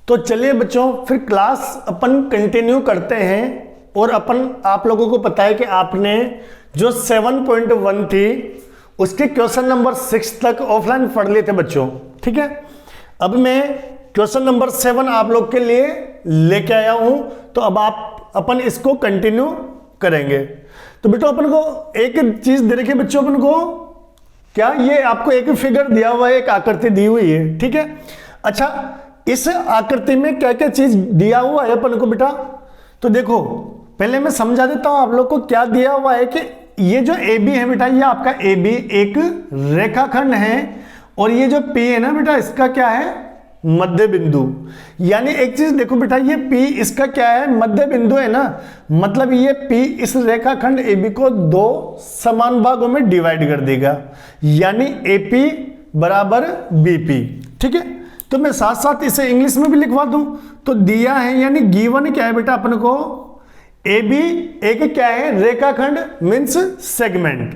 तो चलिए बच्चों फिर क्लास अपन कंटिन्यू करते हैं। और अपन आप लोगों को पता है कि आपने जो 7.1 थी उसके क्वेश्चन नंबर 6 तक ऑफलाइन पढ़ लिए थे बच्चों, ठीक है। अब मैं क्वेश्चन नंबर 7 आप लोग के लिए लेके आया हूं, तो अब अपन इसको कंटिन्यू करेंगे। तो बेटो अपन को एक चीज दे रखी है बच्चों, अपन को क्या ये आपको एक फिगर दिया हुआ है, एक आकृति दी हुई है, ठीक है। अच्छा, इस आकृति में क्या क्या चीज दिया हुआ है अपन को बेटा, तो देखो पहले मैं समझा देता हूं आप लोग को क्या दिया हुआ है कि ये जो ए बी है बेटा, ये आपका ए बी एक रेखाखंड है, और ये जो पी है ना बेटा, इसका क्या है, मध्य बिंदु। यानी एक चीज देखो बेटा, ये पी इसका क्या है, मध्य बिंदु है ना, मतलब ये पी इस रेखाखंड ए बी को दो समान भागों में डिवाइड कर देगा, यानी ए पी बराबर बी पी, ठीक है। तो मैं साथ साथ इसे इंग्लिश में भी लिखवा दूं, तो दिया है यानी गिवन क्या है बेटा अपन को, ए बी एक क्या है, रेखाखंड मीन्स सेगमेंट,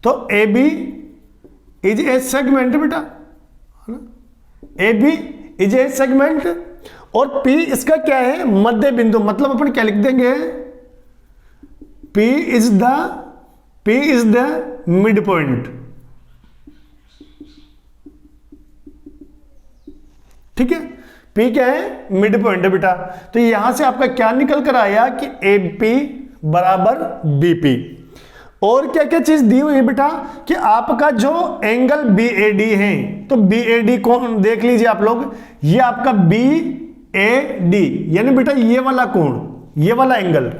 तो A B is a segment बेटा, A B is a segment, और पी इसका क्या है, मध्य बिंदु, मतलब अपन क्या लिख देंगे, P is the mid point, ठीक है। P क्या है, मिड पॉइंट है बेटा। तो यहां से आपका क्या निकल कर आया कि AP बराबर BP। और क्या क्या चीज दी हुई है बेटा कि आपका जो एंगल BAD है, तो BAD कोण देख लीजिए आप लोग, ये आपका BAD यानी बेटा ये वाला कोण, ये वाला एंगल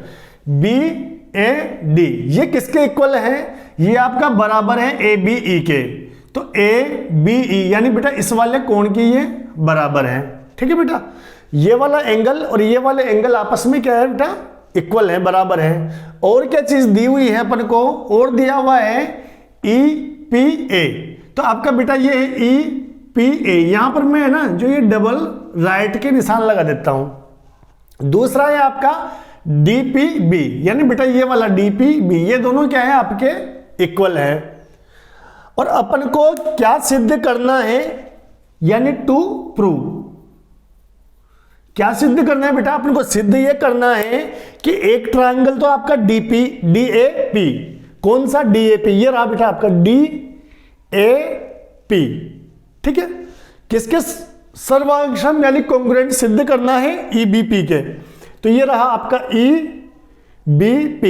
BAD ये किसके इक्वल है, ये आपका बराबर है ABE के, तो ABE यानी बेटा इस वाले कोण की ये बराबर है, ठीक है बेटा। ये वाला एंगल और ये वाले एंगल आपस में क्या है बेटा, इक्वल है, बराबर है। और क्या चीज दी हुई है अपन को, और दिया हुआ है EPA, तो आपका बेटा ये है EPA, यहां पर मैं है ना जो ये डबल राइट के निशान लगा देता हूं। दूसरा है आपका DPB, यानी बेटा ये वाला DPB, ये दोनों क्या है आपके इक्वल है। और अपन को क्या सिद्ध करना है, यानी टू प्रूव, क्या सिद्ध करना है बेटा, अपन को सिद्ध ये करना है कि एक ट्रायंगल तो आपका DAP, कौन सा DAP, ये रहा बेटा आपका DAP, ठीक है। किसके सर्वांगसम यानी कॉन्ग्रुएंट सिद्ध करना है, EBP के, तो ये रहा आपका EBP,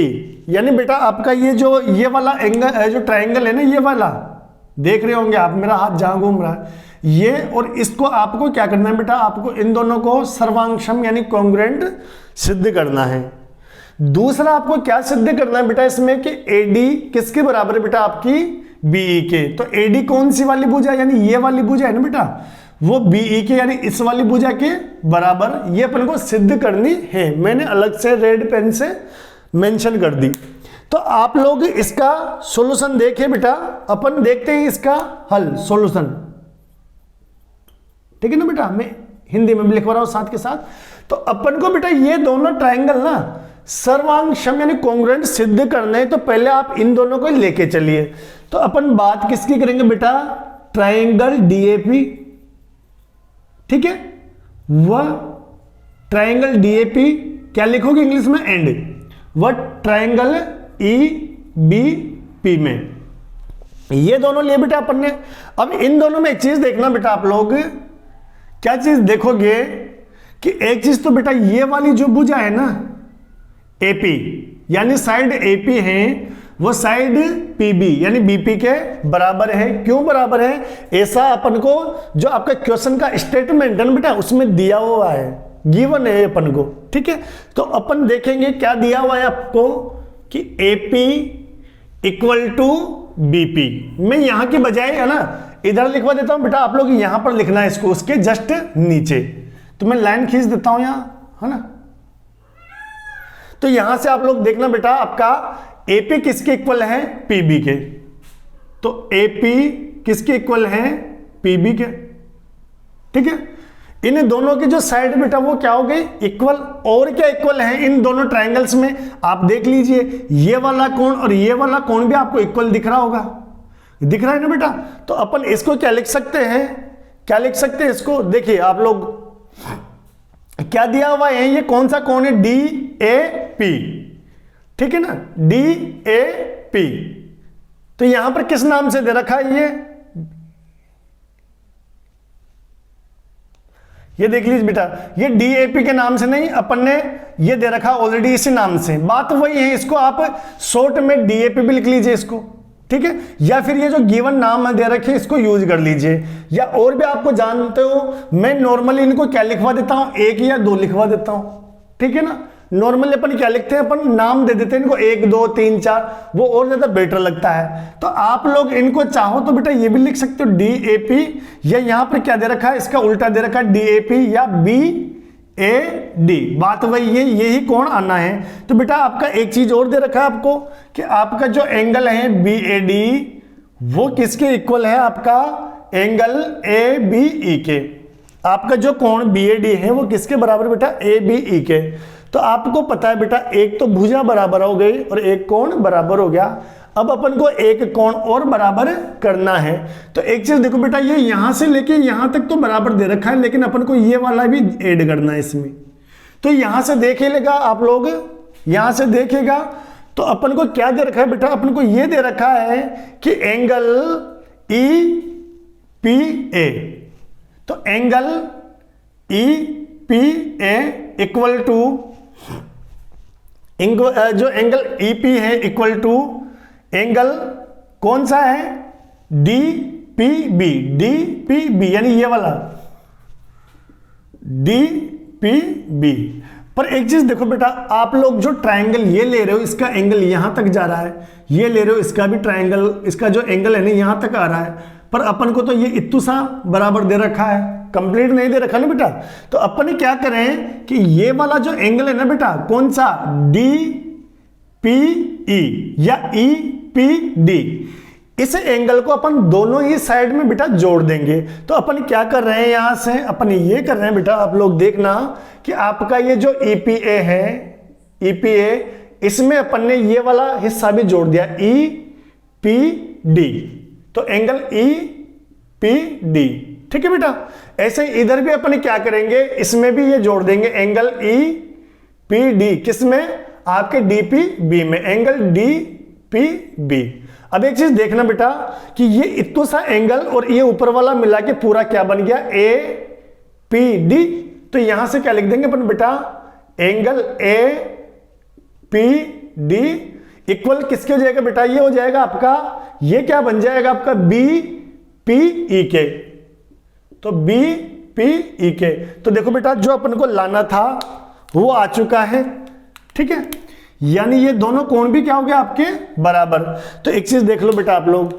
यानी बेटा आपका ये वाला एंगल जो ट्रायंगल है ना, ये वाला देख रहे होंगे आप, मेरा हाथ जहां घूम रहा है ये, और इसको आपको क्या करना है बेटा, आपको इन दोनों को सर्वांगसम यानी कॉन्ग्रुएंट सिद्ध करना है। दूसरा आपको क्या सिद्ध करना है बेटा इसमें कि AD किसके बराबर है बेटा, आपकी BE के, तो AD कौन सी वाली भुजा, यानी ये वाली भुजा है ना बेटा, वो BE के यानी इस वाली भुजा के बराबर, ये अपन को सिद्ध करनी है। मैंने अलग से रेड पेन से मेंशन कर दी। तो आप लोग इसका सॉल्यूशन देखें बेटा, अपन देखते हैं इसका हल, सॉल्यूशन, ठीक है ना बेटा, मैं हिंदी में भी लिखवा रहा हूं साथ के साथ। तो अपन को बेटा ये दोनों ट्रायंगल ना सर्वांगसम यानी कॉन्ग्रुएंट सिद्ध करने, तो पहले आप इन दोनों को लेके चलिए। तो अपन बात किसकी करेंगे बेटा, ट्रायंगल DAP, ठीक है। वह ट्रायंगल DAP क्या लिखोगे इंग्लिश में, एंड वह ट्रायंगल EBP में, ये दोनों लिए बेटा अपन ने। अब इन दोनों में एक चीज देखना बेटा, आप लोग क्या चीज देखोगे कि एक चीज तो बेटा ये वाली जो भुजा है ना AP, यानी साइड AP है, वो साइड PB यानी BP के बराबर है। क्यों बराबर है, ऐसा अपन को जो आपका क्वेश्चन का स्टेटमेंट है ना बेटा उसमें दिया हुआ है, गिवन है अपन को, ठीक है। तो अपन देखेंगे क्या दिया हुआ है आपको कि AP इक्वल टू BP, मैं यहां की बजाय है ना इधर लिखवा देता हूं बेटा, आप लोग यहां पर लिखना है इसको, उसके जस्ट नीचे, तो मैं लाइन खींच देता हूं यहां, है ना। तो यहां से आप लोग देखना बेटा, आपका AP किसके इक्वल है, PB के, तो AP किसके इक्वल है, PB के, ठीक है। इन दोनों की जो साइड बेटा वो क्या हो गई, इक्वल। और क्या इक्वल है इन दोनों ट्रायंगल्स में, आप देख लीजिए, ये वाला कोण और ये वाला कोण भी आपको इक्वल दिख रहा होगा, दिख रहा है ना बेटा। तो अपन इसको क्या लिख सकते हैं, क्या लिख सकते हैं इसको, देखिए आप लोग क्या दिया हुआ है, ये कौन सा कोण है, डी ए पी, ठीक है ना, डी ए पी। तो यहां पर किस नाम से दे रखा है, ये देख लीजिए बेटा, ये डीएपी के नाम से नहीं, अपन ने ये दे रखा ऑलरेडी इसी नाम से, बात वही है। इसको आप शॉर्ट में डीएपी भी लिख लीजिए इसको, ठीक है, या फिर ये जो गिवन नाम दे रखे इसको यूज कर लीजिए, या और भी आपको जानते हो मैं नॉर्मली इनको क्या लिखवा देता हूं, 1 या 2 लिखवा देता हूं, ठीक है ना। नॉर्मली अपन क्या लिखते हैं, अपन नाम दे देते हैं इनको 1 2 3 4, वो और ज्यादा बेटर लगता है। तो आप लोग इनको चाहो तो बेटा ये भी लिख सकते हो डीएपी, या यहां पर क्या दे रखा है, इसका उल्टा दे रखा है डीएपी या बीएडी, बात वही है, यही कोण आना है। तो बेटा आपका एक चीज और दे रखा है आपको कि आपका जो एंगल है बीएडी वो किसके इक्वल है, आपका एंगल एबीई के। आपका जो कोण बीएडी है वो किसके बराबर बेटा, एबीई के। तो आपको पता है बेटा, एक तो भुजा बराबर हो गई और एक कोण बराबर हो गया। अब अपन को एक कोण और बराबर करना है। तो एक चीज देखो बेटा, ये यहां से लेके यहां तक तो बराबर दे रखा है, लेकिन अपन को ये वाला भी ऐड करना है इसमें। तो यहां से देखेगा आप लोग, यहां से देखेगा तो अपन को क्या दे रखा है बेटा, अपन को ये दे रखा है कि एंगल ई पी ए। तो angle E P A equal to जो एंगल ईपी है इक्वल टू एंगल कौन सा है, D P B, D P B यानी ये वाला डी पी बी। पर एक चीज देखो बेटा, आप लोग जो ट्रायंगल ये ले रहे हो इसका एंगल यहां तक जा रहा है, ये ले रहे हो इसका भी ट्रायंगल, इसका जो एंगल है ना यहां तक आ रहा है, पर अपन को तो ये इत्तू सा बराबर दे रखा है, कंप्लीट नहीं दे रखा ना बेटा। तो अपन क्या करें कि ये वाला जो एंगल है ना बेटा, कौन सा, डी पी ई या ई पी डी, इस एंगल को अपन दोनों ही साइड में बेटा जोड़ देंगे। तो अपन क्या कर रहे हैं, यहां से अपन ये कर रहे हैं बेटा, आप लोग देखना कि आपका ये जो ईपीए है, ईपीए, इसमें अपन ने ये वाला हिस्सा भी जोड़ दिया, ई पी डी। तो एंगल ई पी डी, ठीक है बेटा। ऐसे ही इधर भी अपन क्या करेंगे, इसमें भी ये जोड़ देंगे एंगल ई पी डी, किसमें, आपके डीपी बी में, एंगल डी पी बी। अब एक चीज देखना बेटा कि ये इतना सा एंगल और ये ऊपर वाला मिला के पूरा क्या बन गया, ए पी डी। तो यहां से क्या लिख देंगे अपन बेटा, angle A P D equal किसके हो जाएगा बेटा, ये हो जाएगा आपका, ये क्या बन जाएगा आपका, बी पी ई के। तो बी पी ई के, तो देखो बेटा जो अपन को लाना था वो आ चुका है, ठीक है, यानी ये दोनों कोण भी क्या हो गया आपके बराबर। तो एक चीज देख लो बेटा आप लोग,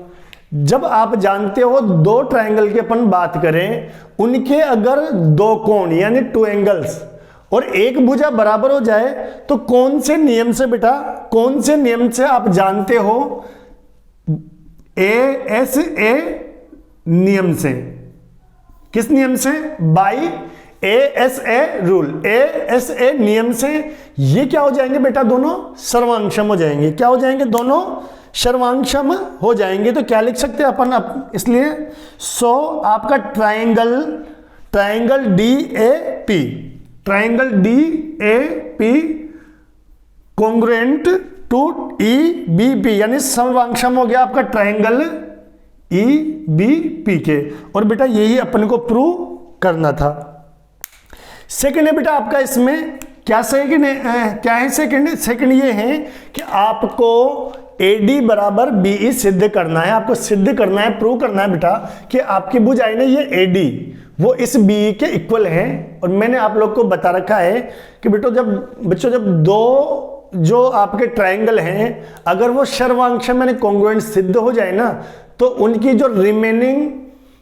जब आप जानते हो दो ट्रायंगल की अपन बात करें, उनके अगर दो कोण यानी 2 एंगल्स और एक भुजा बराबर हो जाए तो कौन से नियम से बेटा, कौन से नियम से आप जानते हो, ASA नियम से। किस नियम से, बाई ASA रूल, ASA नियम से ये क्या हो जाएंगे बेटा, दोनों सर्वांगसम हो जाएंगे। क्या हो जाएंगे, दोनों सर्वांगसम हो जाएंगे। तो क्या लिख सकते हैं अपन, इसलिए सो आपका triangle DAP, triangle DAP congruent to EBP, यानी समवांगसम हो गया आपका ट्रायंगल EBP के। और बेटा यही अपन को प्रूव करना था। सेकंड है बेटा आपका इसमें क्या सेकंड है, क्या है सेकंड ये है कि आपको AD बराबर BE सिद्ध करना है, आपको सिद्ध करना है, प्रूव करना है बेटा कि आपकी भुजाएं ने ये AD वो इस BE के इक्वल है। और मैंने आप लोग को बता रखा है कि बच्चों जब दो जो आपके ट्रायंगल हैं अगर वो सर्वांगसम यानी कॉन्ग्रुएंट सिद्ध हो जाए ना, तो उनकी जो रिमेनिंग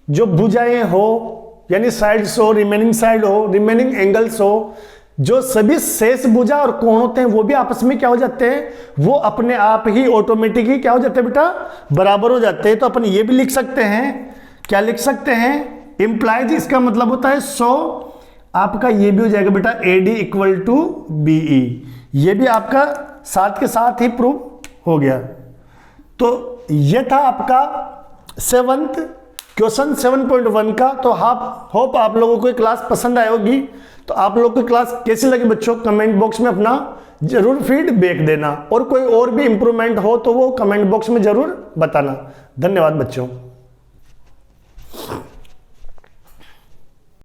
जो भुजाएं हो यानी साइड्स हो, रिमेनिंग साइड हो, रिमेनिंग एंगल्स हो, जो सभी शेष भुजा और कोण होते हैं वो भी आपस में क्या हो जाते हैं, वो अपने आप ही ऑटोमेटिकली क्या हो जाते हैं बेटा, बराबर हो जाते हैं। तो अपन ये भी लिख सकते हैं, क्या लिख सकते हैं, इंप्लाइज, इसका मतलब होता है सो आपका ये भी हो जाएगा बेटा AD इक्वल टू BE, ये भी आपका साथ के साथ ही प्रूव हो गया। तो ये था आपका 7th क्वेश्चन 7.1 का। तो होप आप लोगों को क्लास पसंद आई होगी। तो आप लोग को क्लास कैसी लगी बच्चों, कमेंट बॉक्स में अपना जरूर फीडबैक देना, और कोई और भी इंप्रूवमेंट हो तो वो कमेंट बॉक्स में जरूर बताना। धन्यवाद बच्चों।